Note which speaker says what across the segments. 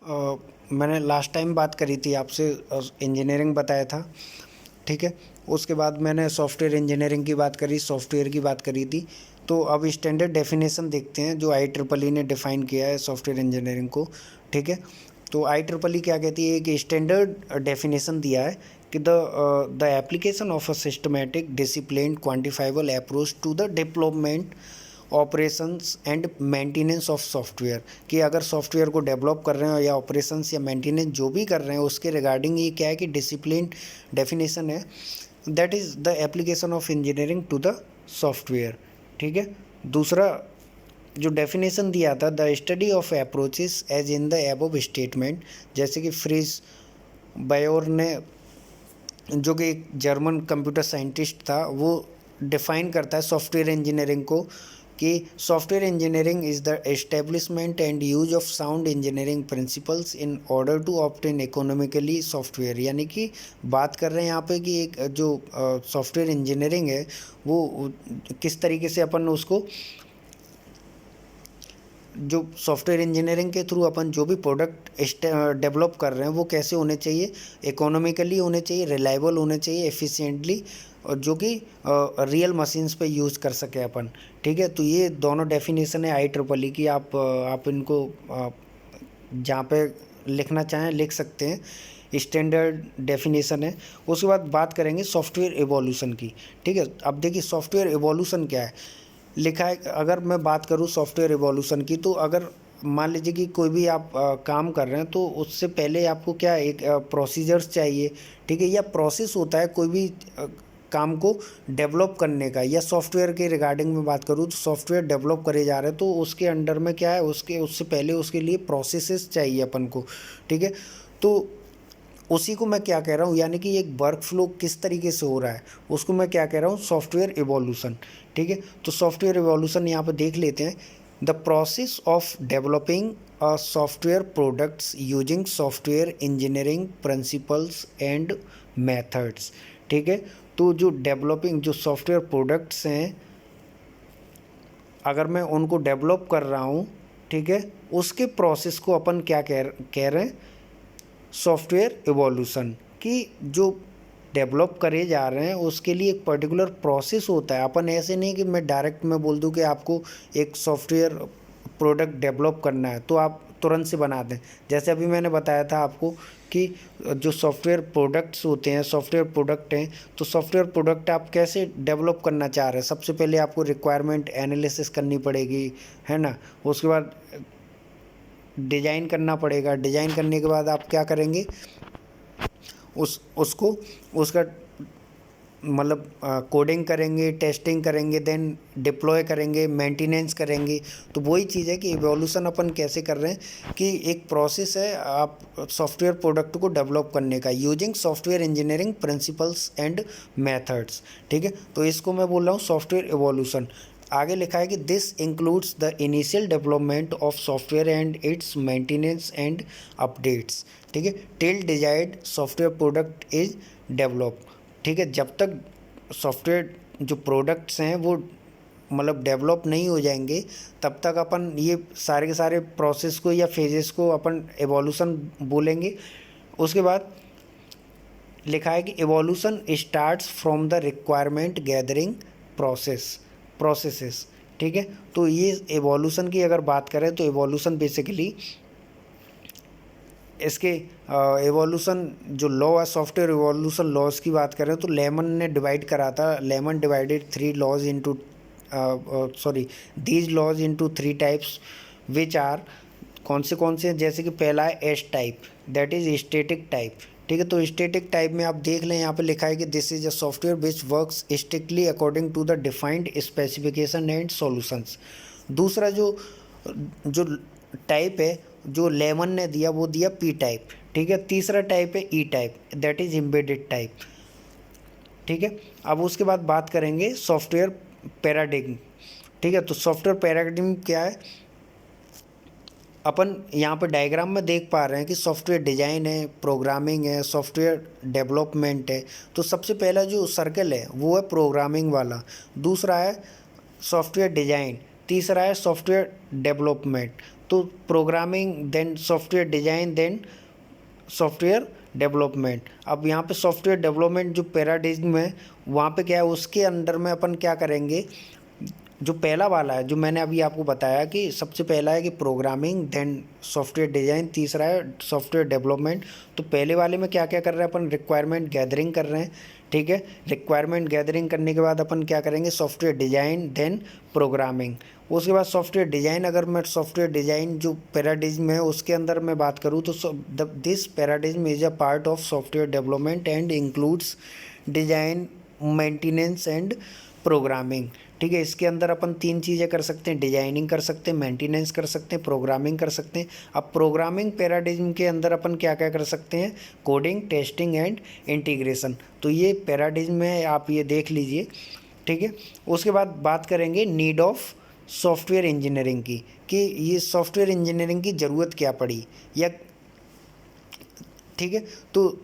Speaker 1: मैंने last time बात करी थी आपसे, इंजीनियरिंग बताया था, ठीक है। उसके बाद मैंने सॉफ्टवेयर इंजीनियरिंग की बात करी, सॉफ्टवेयर की बात करी थी। तो अब स्टैंडर्ड डेफिनेशन देखते हैं जो IEEE ने डिफ़ाइन किया है सॉफ्टवेयर इंजीनियरिंग को, ठीक है। तो IEEE क्या कहती है कि स्टैंडर्ड डेफिनेशन दिया है कि the application of a systematic discipline quantifiable approach to the development operations and maintenance of software, कि अगर सॉफ्टवेयर को डेवलप कर रहे हो या ऑपरेशंस या मेंटेनेंस जो भी कर रहे हैं उसके रिगार्डिंग ये क्या है कि डिसिप्लिन डेफिनेशन है, that is the application of engineering to the software, ठीक है। दूसरा जो डेफिनेशन दिया था, the study of approaches as in the above statement, जैसे कि फ्रिज बायोर ने, जो कि एक जर्मन कंप्यूटर साइंटिस्ट था, वो डिफ़ाइन करता है सॉफ्टवेयर इंजीनियरिंग को कि software engineering is the establishment and use of sound engineering principles in order to obtain economically software. यानी कि बात कर रहे हैं यहाँ पे कि एक जो सॉफ्टवेयर इंजीनियरिंग है वो किस तरीके से अपन उसको, जो सॉफ्टवेयर इंजीनियरिंग के थ्रू अपन जो भी प्रोडक्ट डेवलप कर रहे हैं वो कैसे होने चाहिए, इकोनॉमिकली होने चाहिए, रिलायबल होने चाहिए, एफिशिएंटली, और जो कि रियल मशीन्स पे यूज़ कर सके अपन, ठीक है। तो ये दोनों डेफिनेशन है IEEE की। आप इनको जहाँ पे लिखना चाहें लिख सकते हैं, स्टैंडर्ड डेफिनेशन है। उसके बाद बात करेंगे सॉफ्टवेयर एवोल्यूशन की, ठीक है। अब देखिए सॉफ्टवेयर एवोल्यूशन क्या है, लिखा है। अगर मैं बात करूँ सॉफ्टवेयर एवोल्यूशन की, तो अगर मान लीजिए कि कोई भी आप काम कर रहे हैं तो उससे पहले आपको क्या एक प्रोसीजर्स चाहिए, ठीक है, या प्रोसेस होता है कोई भी काम को डेवलप करने का। या सॉफ्टवेयर के रिगार्डिंग में बात करूँ तो सॉफ्टवेयर डेवलप करे जा रहे हैं तो उसके अंडर में क्या है, उससे पहले उसके लिए प्रोसेसेस चाहिए अपन को, ठीक है। तो उसी को मैं क्या कह रहा हूँ, यानी कि एक वर्क फ्लो किस तरीके से हो रहा है उसको मैं क्या कह रहा हूँ, सॉफ्टवेयर इवोल्यूशन, ठीक है। तो सॉफ्टवेयर इवोल्यूशन यहाँ पे देख लेते हैं, the process of developing a software products using software engineering principles and methods, ठीक है। तो जो डेवलपिंग जो सॉफ्टवेयर प्रोडक्ट्स हैं, अगर मैं उनको डेवलप कर रहा हूँ, ठीक है, उसके प्रोसेस को अपन क्या कह रहे हैं, सॉफ्टवेयर इवोल्यूशन। कि जो डेवलप करे जा रहे हैं उसके लिए एक पर्टिकुलर प्रोसेस होता है। अपन ऐसे नहीं कि मैं डायरेक्ट मैं बोल दूं कि आपको एक सॉफ्टवेयर प्रोडक्ट डेवलप करना है तो आप तुरंत से बना दें। जैसे अभी मैंने बताया था आपको कि जो सॉफ्टवेयर प्रोडक्ट्स होते हैं, सॉफ्टवेयर प्रोडक्ट हैं, तो सॉफ्टवेयर प्रोडक्ट आप कैसे डेवलप करना चाह रहे हैं, सबसे पहले आपको रिक्वायरमेंट एनालिसिस करनी पड़ेगी, है ना। उसके बाद डिज़ाइन करना पड़ेगा, डिज़ाइन करने के बाद आप क्या करेंगे, उसको उसका मतलब कोडिंग करेंगे, टेस्टिंग करेंगे, देन डिप्लॉय करेंगे, मेंटेनेंस करेंगे। तो वही चीज़ है कि इवोल्यूशन अपन कैसे कर रहे हैं कि एक प्रोसेस है आप सॉफ्टवेयर प्रोडक्ट को डेवलप करने का, using software engineering principles and methods, ठीक है। तो इसको मैं बोल रहा हूँ सॉफ्टवेयर इवोल्यूशन। आगे लिखा है कि this includes the initial development of software and it's maintenance and updates, ठीक है, till desired software product is develop, ठीक है। जब तक सॉफ्टवेयर जो प्रोडक्ट्स हैं वो मतलब डेवलप नहीं हो जाएंगे तब तक अपन ये सारे के सारे प्रोसेस को या फेजेस को अपन एवोल्यूशन बोलेंगे। उसके बाद लिखा है कि evolution starts from the requirement gathering processes, ठीक है। तो ये एवोल्यूशन की अगर बात करें तो एवोल्यूशन बेसिकली इसके एवोल्यूशन जो लॉ है, सॉफ्टवेयर एवोल्यूशन लॉज की बात करें तो लेमन ने डिवाइड करा था, Lehman divided three laws into these laws into three types which are, कौन से, जैसे कि पहला है S type, that is static type, ठीक है। तो स्टैटिक टाइप में आप देख लें यहाँ पे लिखा है कि this is a software which works strictly according to the defined specification and solutions. दूसरा जो जो टाइप है जो लेमन ने दिया वो दिया पी टाइप, ठीक है। तीसरा टाइप है E type, that is embedded type, ठीक है। अब उसके बाद बात करेंगे सॉफ्टवेयर पैराडिग्म, ठीक है। तो सॉफ्टवेयर पैराडिग्म क्या है, अपन यहाँ पे डायग्राम में देख पा रहे हैं कि सॉफ्टवेयर डिज़ाइन है, प्रोग्रामिंग है, सॉफ्टवेयर डेवलपमेंट है। तो सबसे पहला जो सर्कल है वो है प्रोग्रामिंग वाला, दूसरा है सॉफ्टवेयर डिज़ाइन, तीसरा है सॉफ्टवेयर डेवलपमेंट, तो programming, then software design, then software development. अब यहाँ पे सॉफ्टवेयर डेवलपमेंट जो पैराडिज्म है वहाँ पे क्या है, उसके अंडर में अपन क्या करेंगे, जो पहला वाला है जो मैंने अभी आपको बताया कि सबसे पहला है कि प्रोग्रामिंग, देन सॉफ्टवेयर डिज़ाइन, तीसरा है सॉफ्टवेयर डेवलपमेंट। तो पहले वाले में क्या क्या कर रहे हैं अपन, रिक्वायरमेंट गैदरिंग कर रहे हैं, ठीक है। रिक्वायरमेंट गैदरिंग करने के बाद अपन क्या करेंगे, सॉफ्टवेयर डिज़ाइन, देन प्रोग्रामिंग। उसके बाद सॉफ्टवेयर डिज़ाइन, अगर मैं सॉफ्टवेयर डिज़ाइन जो पैराडिज्म है उसके अंदर मैं बात करूँ तो this paradigm is a part of software development and includes design, maintenance and programming, ठीक है। इसके अंदर अपन तीन चीज़ें कर सकते हैं, डिजाइनिंग कर सकते हैं, मेंटेनेंस कर सकते हैं, प्रोग्रामिंग कर सकते हैं। अब प्रोग्रामिंग पैराडिज्म के अंदर अपन क्या क्या कर सकते हैं, कोडिंग, टेस्टिंग एंड इंटीग्रेशन। तो ये पैराडिज्म है, आप ये देख लीजिए, ठीक है। उसके बाद बात करेंगे नीड ऑफ सॉफ्टवेयर इंजीनियरिंग की, कि ये सॉफ्टवेयर इंजीनियरिंग की ज़रूरत क्या पड़ी, या ठीक है। तो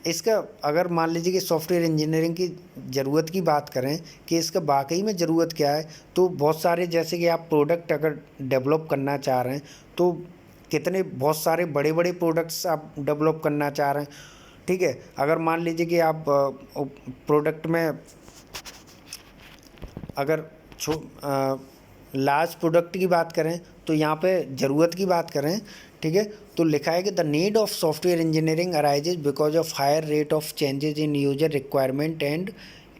Speaker 1: इसका अगर मान लीजिए कि सॉफ्टवेयर इंजीनियरिंग की ज़रूरत की बात करें कि इसका वाकई में ज़रूरत क्या है, तो बहुत सारे, जैसे कि आप प्रोडक्ट अगर डेवलप करना चाह रहे हैं तो कितने बहुत सारे बड़े बड़े प्रोडक्ट्स आप डेवलप करना चाह रहे हैं, ठीक है। अगर मान लीजिए कि आप प्रोडक्ट में अगर लार्ज प्रोडक्ट की बात करें तो यहाँ पे ज़रूरत की बात करें, ठीक है, तो लिखा है कि the need of software engineering arises because of higher rate of changes in user requirement and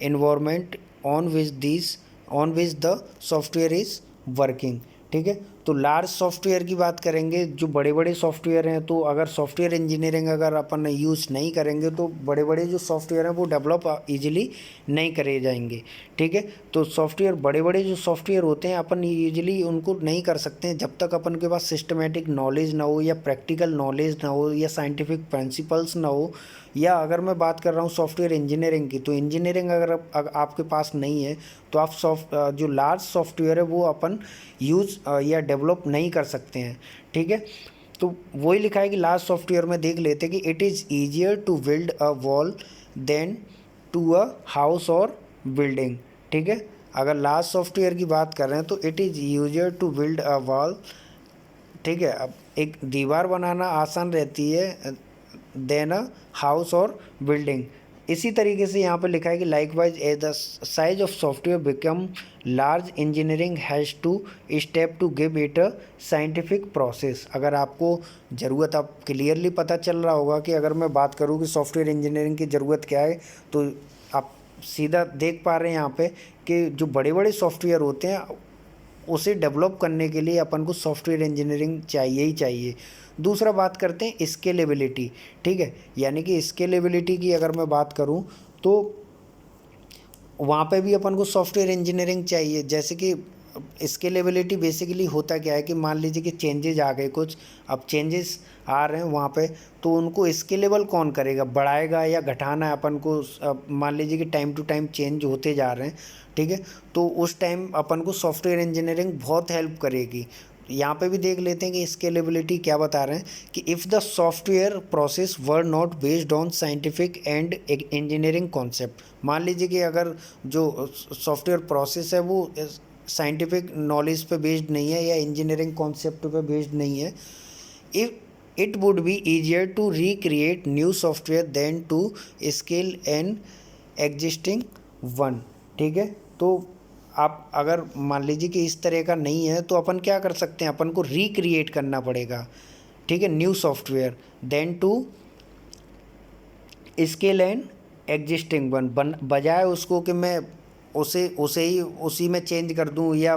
Speaker 1: environment on which the software is working, ठीक है। तो लार्ज सॉफ्टवेयर की बात करेंगे, जो बड़े बड़े सॉफ्टवेयर हैं, तो अगर सॉफ्टवेयर इंजीनियरिंग अगर अपन यूज़ नहीं करेंगे तो बड़े बड़े जो सॉफ्टवेयर हैं वो डेवलप इजीली नहीं करे जाएंगे, ठीक है। तो सॉफ्टवेयर, बड़े बड़े जो सॉफ्टवेयर होते हैं अपन यूजली उनको नहीं कर सकते हैं जब तक अपन के पास सिस्टमेटिक नॉलेज ना हो, या प्रैक्टिकल नॉलेज ना हो, या साइंटिफिक प्रिंसिपल्स ना हो। या अगर मैं बात कर रहा हूँ सॉफ्टवेयर इंजीनियरिंग की, तो इंजीनियरिंग अगर आपके पास नहीं है तो आप जो लार्ज सॉफ्टवेयर है वो अपन यूज़ या डेवलप नहीं कर सकते हैं, ठीक है। तो वही लिखा है कि लार्ज सॉफ्टवेयर में देख लेते हैं कि it is easier to build a wall than to a house और बिल्डिंग, ठीक है। अगर लार्ज सॉफ्टवेयर की बात कर रहे हैं तो it is easier to build a wall, ठीक है। अब एक दीवार बनाना आसान रहती है देन अ हाउस और बिल्डिंग। इसी तरीके से यहाँ पे लिखा है कि likewise as the size of software become large, engineering has to step to give it a scientific process. अगर आपको ज़रूरत, आप क्लियरली पता चल रहा होगा कि अगर मैं बात करूँ कि सॉफ्टवेयर इंजीनियरिंग की ज़रूरत क्या है, तो आप सीधा देख पा रहे हैं यहाँ पे कि जो बड़े बड़े सॉफ्टवेयर होते हैं उसे डेवलप करने के लिए अपन को सॉफ्टवेयर इंजीनियरिंग चाहिए ही चाहिए। दूसरा बात करते हैं स्केलेबिलिटी, ठीक है। यानी कि स्केलेबिलिटी की अगर मैं बात करूं तो वहाँ पे भी अपन को सॉफ्टवेयर इंजीनियरिंग चाहिए। जैसे कि स्केलेबिलिटी बेसिकली होता क्या है कि मान लीजिए कि चेंजेज आ गए कुछ, अब चेंजेस आ रहे हैं वहाँ पे, तो उनको स्केलेबल कौन करेगा, बढ़ाएगा या घटाना है अपन को। मान लीजिए कि टाइम टू टाइम चेंज होते जा रहे हैं, ठीक है, तो उस टाइम अपन को सॉफ्टवेयर इंजीनियरिंग बहुत हेल्प करेगी। यहाँ पे भी देख लेते हैं कि स्केलेबिलिटी क्या बता रहे हैं कि if the software process were not based on scientific and engineering concept. मान लीजिए कि अगर जो सॉफ्टवेयर प्रोसेस है वो साइंटिफिक नॉलेज पे बेस्ड नहीं है या इंजीनियरिंग कॉन्सेप्ट पे बेस्ड नहीं है, if it would be easier to recreate new software than to scale an existing one, ठीक है। तो आप अगर मान लीजिए कि इस तरह का नहीं है तो अपन क्या कर सकते हैं, अपन को रिक्रिएट करना पड़ेगा, ठीक है, new software than to scale and existing one, बजाय उसको कि मैं उसी में चेंज कर दूं या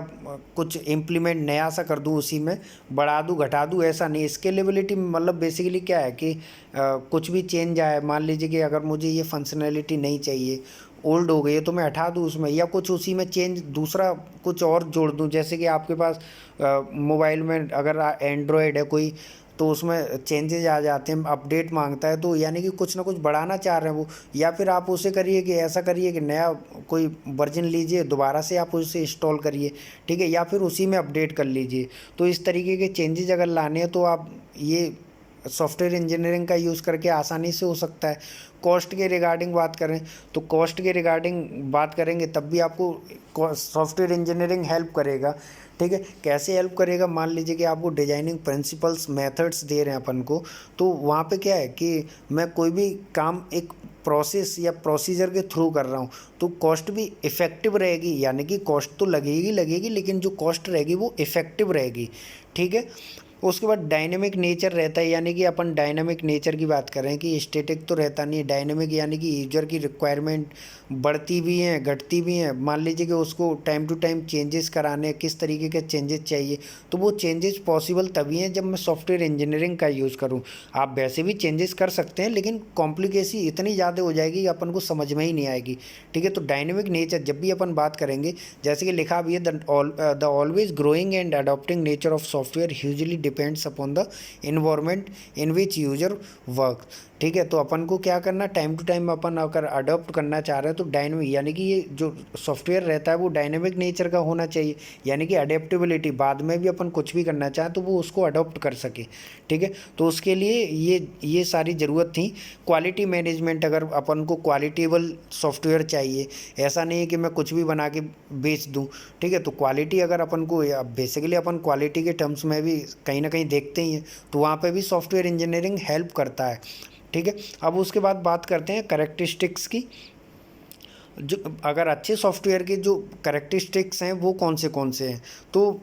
Speaker 1: कुछ इम्प्लीमेंट नया सा कर दूं, उसी में बढ़ा दूं घटा दूं, ऐसा नहीं। स्केलेबिलिटी मतलब बेसिकली क्या है कि कुछ भी चेंज आए, मान लीजिए कि अगर मुझे ये फंक्शनैलिटी नहीं चाहिए, ओल्ड हो गई है, तो मैं हटा दूं उसमें, या कुछ उसी में चेंज दूसरा कुछ और जोड़ दूं। जैसे कि आपके पास मोबाइल में अगर एंड्रॉयड है कोई, तो उसमें चेंजेज आ जाते हैं, अपडेट मांगता है, तो यानी कि कुछ ना कुछ बढ़ाना चाह रहे हैं वो। या फिर आप उसे करिए कि ऐसा करिए कि नया कोई वर्जन लीजिए, दोबारा से आप उसे इंस्टॉल करिए, ठीक है, या फिर उसी में अपडेट कर लीजिए। तो इस तरीके के चेंजेज अगर लाने हैं तो आप ये सॉफ्टवेयर इंजीनियरिंग का यूज़ करके आसानी से हो सकता है। कॉस्ट के रिगार्डिंग बात करें तो कॉस्ट के रिगार्डिंग बात करेंगे तब भी आपको सॉफ्टवेयर इंजीनियरिंग हेल्प करेगा। ठीक है, कैसे हेल्प करेगा? मान लीजिए कि आपको डिजाइनिंग प्रिंसिपल्स मेथड्स दे रहे हैं अपन को, तो वहाँ पे क्या है कि मैं कोई भी काम एक प्रोसेस या प्रोसीजर के थ्रू कर रहा हूँ तो कॉस्ट भी इफ़ेक्टिव रहेगी, यानी कि कॉस्ट तो लगेगी लेकिन जो कॉस्ट रहेगी वो इफ़ेक्टिव रहेगी। ठीक है, उसके बाद डायनेमिक नेचर रहता है, यानी कि अपन डायनेमिक नेचर की बात कर रहे हैं कि स्टैटिक तो रहता नहीं है। डायनेमिक यानी कि यूजर की रिक्वायरमेंट बढ़ती भी हैं घटती भी हैं। मान लीजिए कि उसको टाइम टू टाइम चेंजेस कराने, किस तरीके के चेंजेस चाहिए, तो वो चेंजेस पॉसिबल तभी हैं जब मैं सॉफ्टवेयर इंजीनियरिंग का यूज़ करूँ। आप वैसे भी चेंजेस कर सकते हैं लेकिन कॉम्प्लिकेसी इतनी ज़्यादा हो जाएगी कि अपन को समझ में ही नहीं आएगी। ठीक है, तो डायनेमिक नेचर जब भी अपन बात करेंगे, जैसे कि लिखा भी है, the always growing and adopting nature of software hugely depends upon the environment in which user work. ठीक है, तो अपन को क्या करना, टाइम टू टाइम अपन अगर अडॉप्ट करना चाह रहे हैं तो डायनेमिक यानी कि ये जो सॉफ्टवेयर रहता है वो डायनेमिक नेचर का होना चाहिए, यानी कि अडेप्टेबिलिटी, बाद में भी अपन कुछ भी करना चाहें तो वो उसको अडॉप्ट कर सके। ठीक है, तो उसके लिए ये सारी ज़रूरत थी। क्वालिटी मैनेजमेंट, अगर अपन को क्वालिटेबल सॉफ्टवेयर चाहिए, ऐसा नहीं है कि मैं कुछ भी बना के बेच दूँ। ठीक है, तो क्वालिटी अगर अपन को, बेसिकली अपन क्वालिटी के टर्म्स में भी कहीं ना कहीं देखते ही हैं, तो वहाँ पे भी सॉफ्टवेयर इंजीनियरिंग हेल्प करता है। ठीक है, अब उसके बाद बात करते हैं करेक्टरिस्टिक्स की। जो अगर अच्छे सॉफ्टवेयर के जो करेक्टरिस्टिक्स हैं वो कौन से हैं, तो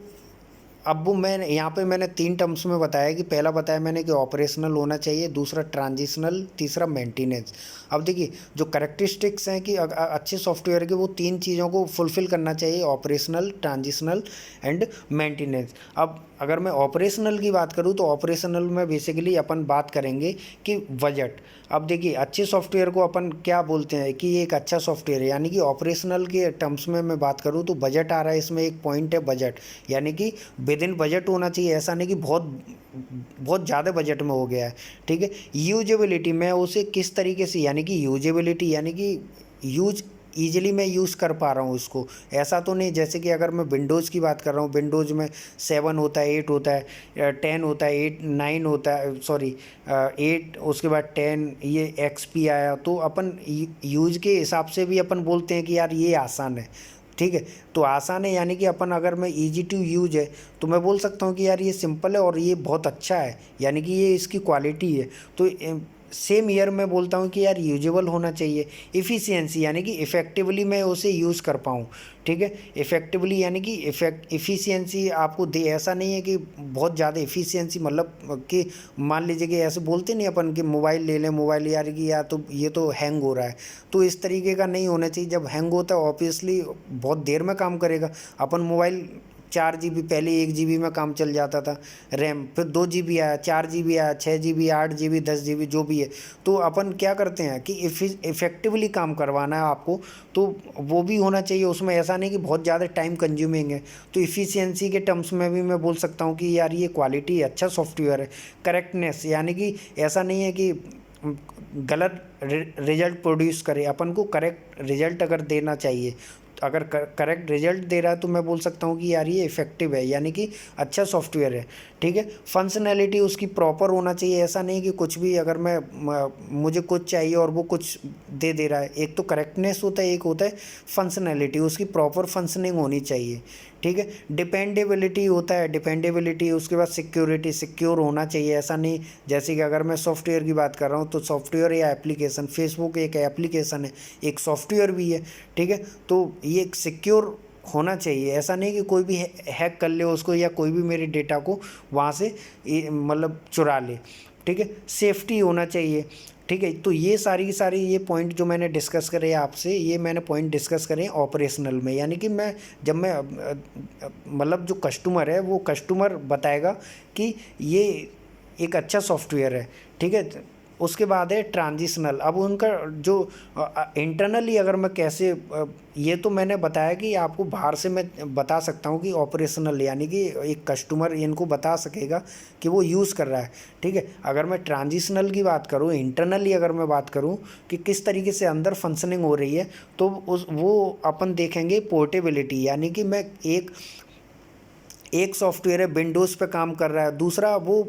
Speaker 1: अब वो मैं यहाँ पे मैंने 3 टर्म्स में बताया कि पहला बताया मैंने कि ऑपरेशनल होना चाहिए, दूसरा ट्रांजिशनल, तीसरा मेंटेनेंस। अब देखिए जो करेक्टरिस्टिक्स हैं कि अच्छे सॉफ्टवेयर के वो 3 चीज़ों को फुलफ़िल करना चाहिए, ऑपरेशनल, ट्रांजिशनल एंड मेंटेनेंस। अब अगर मैं ऑपरेशनल की बात करूँ तो ऑपरेशनल में बेसिकली अपन बात करेंगे कि बजट। अब देखिए अच्छे सॉफ्टवेयर को अपन क्या बोलते हैं कि ये एक अच्छा सॉफ्टवेयर है, यानी कि ऑपरेशनल के टर्म्स में मैं बात करूँ तो बजट आ रहा है, इसमें एक पॉइंट है बजट, यानी कि विद इन बजट होना चाहिए, ऐसा नहीं कि बहुत ज़्यादा बजट में हो गया है। ठीक है, यूजेबिलिटी, मैं उसे किस तरीके से, यानी कि यूजेबिलिटी यानी कि यूज ईजिली मैं यूज़ कर पा रहा हूँ उसको, ऐसा तो नहीं जैसे कि अगर मैं विंडोज़ की बात कर रहा हूँ, विंडोज़ में 7 होता है, 8 होता है, 10 होता है, 8 9 होता है, सॉरी 8, उसके बाद 10, ये XP आया, तो अपन यूज के हिसाब से भी अपन बोलते हैं कि यार ये आसान है। ठीक है, तो आसान है यानी कि अपन, अगर मैं ईजी टू यूज है तो मैं बोल सकता हूँ कि यार ये सिंपल है और ये बहुत अच्छा है, यानी कि ये इसकी क्वालिटी है। तो सेम ईयर मैं बोलता हूँ कि यार यूजेबल होना चाहिए। इफ़िशियंसी यानी कि इफ़ेक्टिवली मैं उसे यूज़ कर पाऊँ। ठीक है, इफ़ेक्टिवली यानी कि इफ़िशियंसी आपको दे, ऐसा नहीं है कि बहुत ज़्यादा इफ़िशियंसी, मतलब कि मान लीजिए कि ऐसे बोलते नहीं अपन कि मोबाइल ले लें, मोबाइल यार कि या तो ये तो हैंग हो रहा है, तो इस तरीके का नहीं होना चाहिए। जब हैंग होता है ऑब्वियसली बहुत देर में काम करेगा। अपन मोबाइल 4 GB, पहले 1 GB में काम चल जाता था रैम, फिर 2 GB आया, 4 GB आया, 6 GB, 8 GB, 10 GB, जो भी है। तो अपन क्या करते हैं कि इफ़ेक्टिवली काम करवाना है आपको, तो वो भी होना चाहिए उसमें, ऐसा नहीं कि बहुत ज़्यादा टाइम कंज्यूमिंग है। तो इफ़िशियंसी के टर्म्स में भी मैं बोल सकता हूँ कि यार ये क्वालिटी अच्छा सॉफ्टवेयर है। करेक्टनेस यानी कि ऐसा नहीं है कि गलत रिजल्ट प्रोड्यूस करे, अपन को करेक्ट रिजल्ट अगर देना चाहिए, अगर करेक्ट रिजल्ट दे रहा है तो मैं बोल सकता हूँ कि यार ये इफेक्टिव है, यानी कि अच्छा सॉफ्टवेयर है। ठीक है, फंक्शनैलिटी उसकी प्रॉपर होना चाहिए, ऐसा नहीं कि कुछ भी, अगर मुझे कुछ चाहिए और वो कुछ दे रहा है। एक तो करेक्टनेस होता है, एक होता है फंक्शनैलिटी, उसकी प्रॉपर फंक्शनिंग होनी चाहिए। ठीक है, डिपेंडेबिलिटी होता है, डिपेंडेबिलिटी, उसके बाद सिक्योरिटी, सिक्योर होना चाहिए, ऐसा नहीं जैसे कि अगर मैं सॉफ्टवेयर की बात कर रहा हूँ तो सॉफ्टवेयर या एप्लीकेशन, फेसबुक एक एप्लीकेशन है, एक सॉफ्टवेयर भी है। ठीक है, तो ये एक सिक्योर होना चाहिए, ऐसा नहीं कि कोई भी हैक कर ले उसको, या कोई भी मेरे डेटा को वहाँ से मतलब चुरा ले। ठीक है, सेफ्टी होना चाहिए। ठीक है, तो ये सारी की सारी ये पॉइंट जो मैंने डिस्कस करे आपसे, ये मैंने पॉइंट डिस्कस करे ऑपरेशनल में, यानी कि मैं जब मैं मतलब जो कस्टमर है वो कस्टमर बताएगा कि ये एक अच्छा सॉफ्टवेयर है। ठीक है, उसके बाद है ट्रांजिशनल। अब उनका जो इंटरनली अगर मैं कैसे, ये तो मैंने बताया कि आपको बाहर से मैं बता सकता हूँ कि ऑपरेशनल यानी कि एक कस्टमर इनको बता सकेगा कि वो यूज़ कर रहा है। ठीक है, अगर मैं ट्रांजिशनल की बात करूँ, इंटरनली अगर मैं बात करूँ कि किस तरीके से अंदर फंक्शनिंग हो रही है, तो वो अपन देखेंगे पोर्टेबिलिटी, यानी कि मैं एक सॉफ्टवेयर है विंडोज़ पे काम कर रहा है, दूसरा वो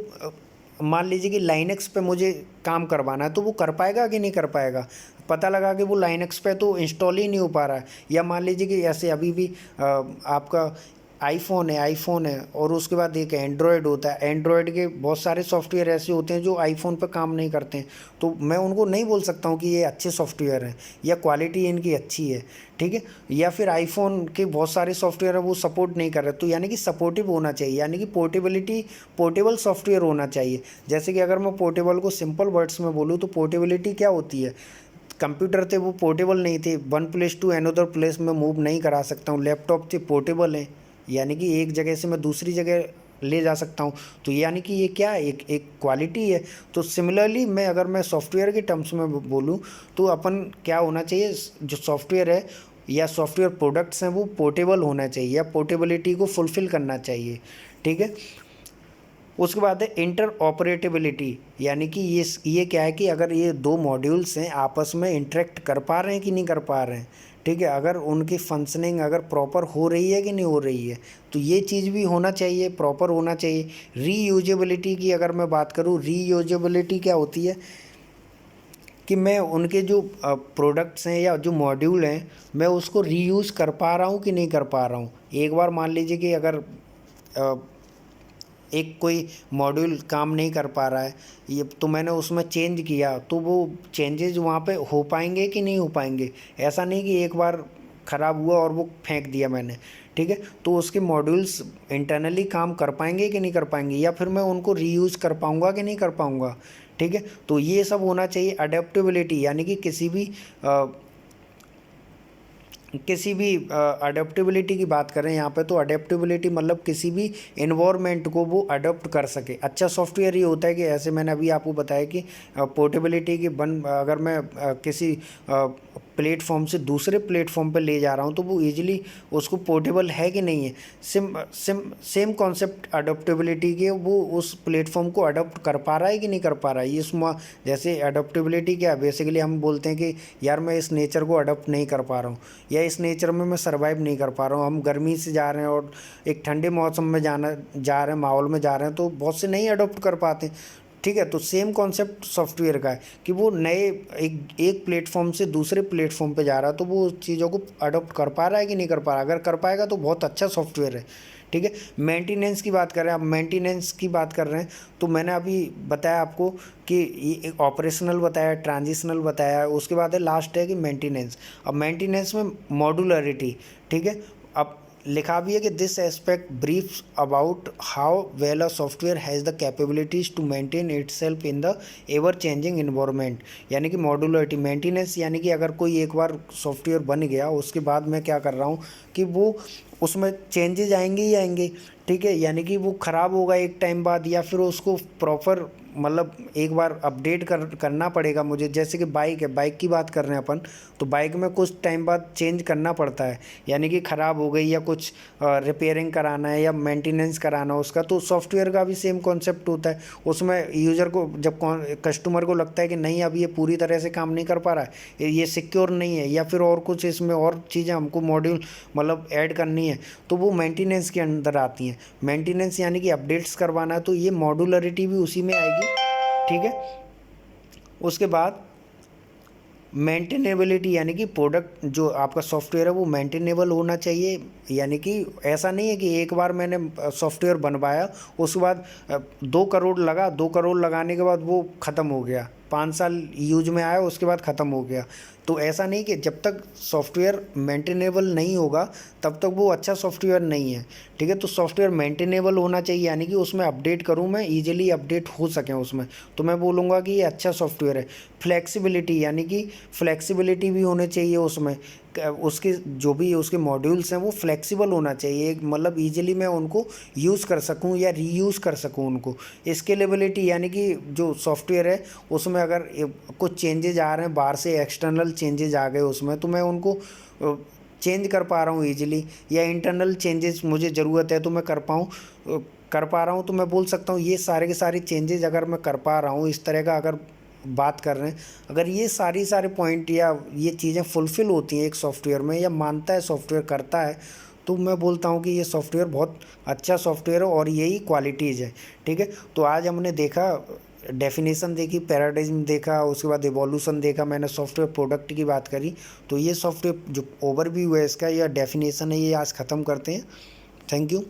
Speaker 1: मान लीजिए कि लाइनक्स पे मुझे काम करवाना है, तो वो कर पाएगा कि नहीं कर पाएगा? पता लगा कि वो लाइनक्स पे तो इंस्टॉल ही नहीं हो पा रहा है। या मान लीजिए कि ऐसे अभी भी आपका आईफ़ोन है और उसके बाद एक एंड्रॉयड होता है। एंड्रॉयड के बहुत सारे सॉफ्टवेयर ऐसे होते हैं जो आईफ़ोन पे काम नहीं करते हैं, तो मैं उनको नहीं बोल सकता हूँ कि ये अच्छे सॉफ्टवेयर हैं या क्वालिटी इनकी अच्छी है, ठीक है। या फिर आईफ़ोन के बहुत सारे सॉफ्टवेयर है वो सपोर्ट नहीं कर रहे, तो यानी कि सपोर्टिव होना चाहिए, यानी कि पोर्टेबल सॉफ्टवेयर होना चाहिए। जैसे कि अगर मैं पोर्टेबल को सिंपल वर्ड्स में बोलूँ तो पोर्टेबिलिटी क्या होती है? कंप्यूटर थे वो पोर्टेबल नहीं थे, one place to another place में मूव नहीं करा सकता हूँ। लैपटॉप थे पोर्टेबल हैं, यानी कि एक जगह से मैं दूसरी जगह ले जा सकता हूँ, तो यानी कि ये क्या है, एक क्वालिटी है। तो सिमिलरली मैं अगर मैं सॉफ्टवेयर के टर्म्स में बोलूँ तो अपन क्या होना चाहिए, जो सॉफ्टवेयर है या सॉफ्टवेयर प्रोडक्ट्स हैं वो पोर्टेबल होना चाहिए या पोर्टेबिलिटी को फुलफ़िल करना चाहिए, ठीक है। उसके बाद है इंटर ऑपरेटेबिलिटी, यानी कि ये क्या है कि अगर ये दो मॉड्यूल्स हैं आपस में इंटरेक्ट कर पा रहे हैं कि नहीं कर पा रहे हैं, ठीक है। अगर उनकी फंक्शनिंग अगर प्रॉपर हो रही है कि नहीं हो रही है, तो ये चीज़ भी होना चाहिए, प्रॉपर होना चाहिए। रीयूजेबिलिटी की अगर मैं बात करूँ, रीयूजेबिलिटी क्या होती है कि मैं उनके जो प्रोडक्ट्स हैं या जो मॉड्यूल हैं मैं उसको रीयूज़ कर पा रहा हूँ कि नहीं कर पा रहा हूँ। एक बार मान लीजिए कि अगर एक कोई मॉड्यूल काम नहीं कर पा रहा है ये, तो मैंने उसमें चेंज किया, तो वो चेंजेस वहाँ पे हो पाएंगे कि नहीं हो पाएंगे? ऐसा नहीं कि एक बार ख़राब हुआ और वो फेंक दिया मैंने, ठीक है। तो उसके मॉड्यूल्स इंटरनली काम कर पाएंगे कि नहीं कर पाएंगे, या फिर मैं उनको रीयूज़ कर पाऊँगा कि नहीं कर पाऊँगा, ठीक है। तो ये सब होना चाहिए। अडेप्टेबिलिटी, यानी कि किसी भी अडेप्टेबिलिटी की बात करें यहाँ पे, तो अडेप्टेबिलिटी मतलब किसी भी इन्वायरमेंट को वो अडोप्ट कर सके। अच्छा सॉफ्टवेयर ये होता है कि ऐसे मैंने अभी आपको बताया कि पोर्टेबिलिटी की अगर मैं किसी प्लेटफॉर्म से दूसरे प्लेटफॉर्म पे ले जा रहा हूँ तो वो इजीली उसको पोर्टेबल है कि नहीं है। सेम कॉन्सेप्ट अडोप्टेबिलिटी के, वो उस प्लेटफॉर्म को अडोप्ट कर पा रहा है कि नहीं कर पा रहा है। ये जैसे अडोप्टेबिलिटी क्या है, बेसिकली हम बोलते हैं कि यार मैं इस नेचर को अडोप्ट नहीं कर पा रहा हूँ या इस नेचर में मैं सर्वाइव नहीं कर पा रहा हूँ। हम गर्मी से जा रहे हैं और एक ठंडे मौसम में जा रहे हैं, माहौल में जा रहे हैं, तो बहुत से नहीं अडोप्ट कर पाते, ठीक है। तो सेम कॉन्सेप्ट सॉफ्टवेयर का है कि वो नए एक प्लेटफॉर्म से दूसरे प्लेटफॉर्म पे जा रहा है, तो वो चीज़ों को अडोप्ट कर पा रहा है कि नहीं कर पा रहा। अगर कर पाएगा तो बहुत अच्छा सॉफ्टवेयर है, ठीक है। मेंटेनेंस की बात कर रहे हैं, अब मेंटेनेंस की बात कर रहे हैं तो मैंने अभी बताया आपको कि ये एक ऑपरेशनल बताया, ट्रांजिशनल बताया, उसके बाद है लास्ट है कि मेंटेनेंस। अब मेंटेनेंस में मॉड्यूलरिटी, ठीक है। अब लिखा भी है कि this aspect briefs about how well a software has the capabilities to maintain itself in the ever changing environment, यानी कि मॉड्यूलरिटी। मेंटेनेंस यानी कि अगर कोई एक बार सॉफ्टवेयर बन गया उसके बाद मैं क्या कर रहा हूँ कि वो उसमें चेंजेज आएंगे ही आएंगे, ठीक है। यानी कि वो ख़राब होगा एक टाइम बाद, या फिर उसको प्रॉपर मतलब एक बार अपडेट करना पड़ेगा मुझे। जैसे कि बाइक है, बाइक की बात कर रहे हैं अपन, तो बाइक में कुछ टाइम बाद चेंज करना पड़ता है, यानी कि ख़राब हो गई या कुछ रिपेयरिंग कराना है या मेंटेनेंस कराना है उसका, तो सॉफ्टवेयर का भी सेम कॉन्सेप्ट होता है। उसमें यूज़र को जब कस्टमर को लगता है कि नहीं अब ये पूरी तरह से काम नहीं कर पा रहा है, ये सिक्योर नहीं है, या फिर और कुछ इसमें और चीज़ें हमको मॉड्यूल मतलब ऐड करनी है, तो वो मेंटेनेंस के अंदर आती हैं। मेंटेनेंस यानी कि अपडेट्स करवाना है, तो ये मॉड्यूलरिटी भी उसी में आएगी, ठीक है। उसके बाद मेंटेनेबिलिटी, यानी कि प्रोडक्ट जो आपका सॉफ्टवेयर है वो मेंटेनेबल होना चाहिए, यानी कि ऐसा नहीं है कि एक बार मैंने सॉफ्टवेयर बनवाया उसके बाद 2 करोड़ लगा, 2 करोड़ लगाने के बाद वो ख़त्म हो गया, 5 साल यूज में आया उसके बाद ख़त्म हो गया। तो ऐसा नहीं कि जब तक सॉफ्टवेयर मेंटेनेबल नहीं होगा तब तक वो अच्छा सॉफ्टवेयर नहीं है, ठीक है। तो सॉफ्टवेयर मेंटेनेबल होना चाहिए, यानी कि उसमें अपडेट करूँ मैं, ईजिली अपडेट हो सकें उसमें, तो मैं बोलूँगा कि ये अच्छा सॉफ्टवेयर है। फ्लेक्सिबिलिटी, यानी कि फ्लेक्सिबिलिटी भी होनी चाहिए उसमें, उसके जो भी उसके मॉड्यूल्स हैं वो फ्लेक्सिबल होना चाहिए, मतलब ईजिली मैं उनको यूज़ कर सकूं या रीयूज़ कर सकूं उनको। स्केलेबिलिटी, यानी कि जो सॉफ्टवेयर है उसमें अगर कुछ चेंजेज आ रहे हैं बाहर से, एक्सटर्नल चेंजेज आ गए उसमें, तो मैं उनको चेंज कर पा रहा हूँ ईजिली, या इंटरनल चेंजेस मुझे ज़रूरत है तो मैं कर पा रहा हूँ, तो मैं बोल सकता हूँ ये सारे के सारे चेंजेज अगर मैं कर पा रहा हूँ, इस तरह का अगर बात कर रहे हैं, अगर ये सारे पॉइंट या ये चीज़ें फुलफ़िल होती हैं एक सॉफ्टवेयर में, या मानता है सॉफ्टवेयर करता है, तो मैं बोलता हूँ कि ये सॉफ्टवेयर बहुत अच्छा सॉफ्टवेयर है और यही क्वालिटीज़ है। ठीक है, तो आज हमने देखा, डेफिनेशन देखी, पैराडाइज्म देखा, उसके बाद एवोल्यूशन देखा, मैंने सॉफ्टवेयर प्रोडक्ट की बात करी। तो ये सॉफ्टवेयर जो ओवरव्यू है इसका या डेफिनेशन है, ये आज ख़त्म करते हैं। Thank you.